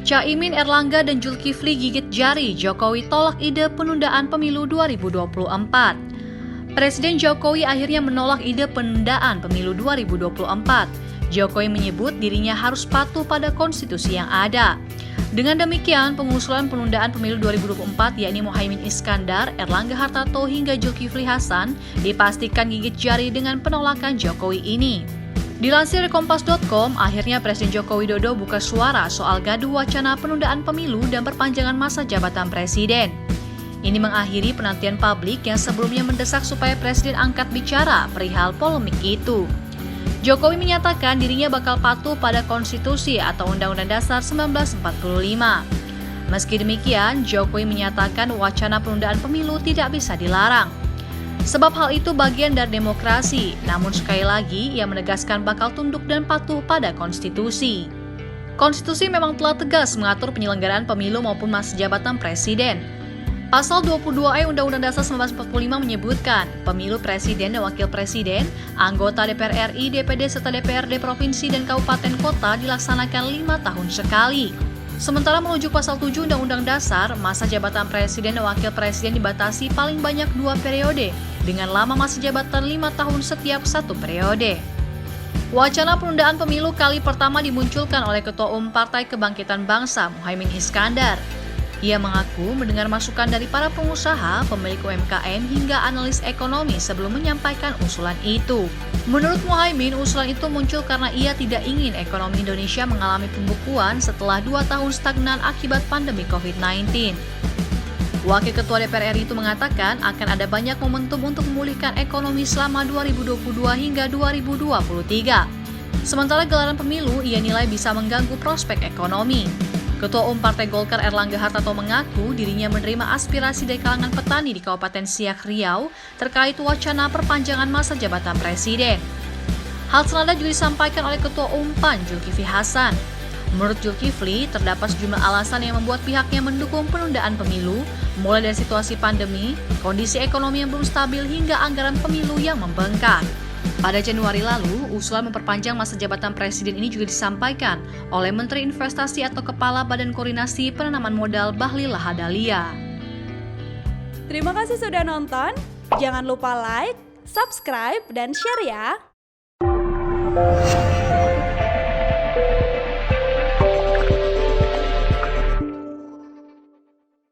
Caimin, Erlangga, dan Zulkifli gigit jari, Jokowi tolak ide penundaan pemilu 2024. Presiden Jokowi akhirnya menolak ide penundaan pemilu 2024. Jokowi menyebut dirinya harus patuh pada konstitusi yang ada. Dengan demikian, pengusulan penundaan pemilu 2024 yakni Muhaimin Iskandar, Erlangga Hartarto hingga Zulkifli Hasan dipastikan gigit jari dengan penolakan Jokowi ini. Dilansir dari Kompas.com, akhirnya Presiden Joko Widodo buka suara soal gaduh wacana penundaan pemilu dan perpanjangan masa jabatan Presiden. Ini mengakhiri penantian publik yang sebelumnya mendesak supaya Presiden angkat bicara perihal polemik itu. Jokowi menyatakan dirinya bakal patuh pada konstitusi atau Undang-Undang Dasar 1945. Meski demikian, Jokowi menyatakan wacana penundaan pemilu tidak bisa dilarang. Sebab hal itu bagian dari demokrasi, namun sekali lagi ia menegaskan bakal tunduk dan patuh pada konstitusi. Konstitusi memang telah tegas mengatur penyelenggaraan pemilu maupun masa jabatan presiden. Pasal 22E Undang-Undang Dasar 1945 menyebutkan, pemilu presiden dan wakil presiden, anggota DPR RI, DPD, serta DPRD provinsi dan kabupaten kota dilaksanakan 5 tahun sekali. Sementara merujuk pasal 7 Undang-Undang Dasar, masa jabatan presiden dan wakil presiden dibatasi paling banyak 2 periode, dengan lama masa jabatan 5 tahun setiap 1 periode. Wacana penundaan pemilu kali pertama dimunculkan oleh Ketua Umum Partai Kebangkitan Bangsa, Muhaimin Iskandar. Ia mengaku mendengar masukan dari para pengusaha, pemilik UMKM, hingga analis ekonomi sebelum menyampaikan usulan itu. Menurut Muhaimin, usulan itu muncul karena ia tidak ingin ekonomi Indonesia mengalami pembukuan setelah 2 tahun stagnan akibat pandemi COVID-19. Wakil Ketua DPR RI itu mengatakan akan ada banyak momentum untuk memulihkan ekonomi selama 2022 hingga 2023. Sementara gelaran pemilu ia nilai bisa mengganggu prospek ekonomi. Ketua Umum Partai Golkar Erlangga Hartarto mengaku dirinya menerima aspirasi dari kalangan petani di Kabupaten Siak, Riau terkait wacana perpanjangan masa jabatan presiden. Hal senada juga disampaikan oleh Ketua Umum PAN Zulkifli Hasan. Menurut Zulkifli, terdapat sejumlah alasan yang membuat pihaknya mendukung penundaan pemilu, mulai dari situasi pandemi, kondisi ekonomi yang belum stabil hingga anggaran pemilu yang membengkak. Pada Januari lalu, usulan memperpanjang masa jabatan presiden ini juga disampaikan oleh Menteri Investasi atau Kepala Badan Koordinasi Penanaman Modal Bahlil Lahadalia. Terima kasih sudah nonton. Jangan lupa like, subscribe, dan share ya.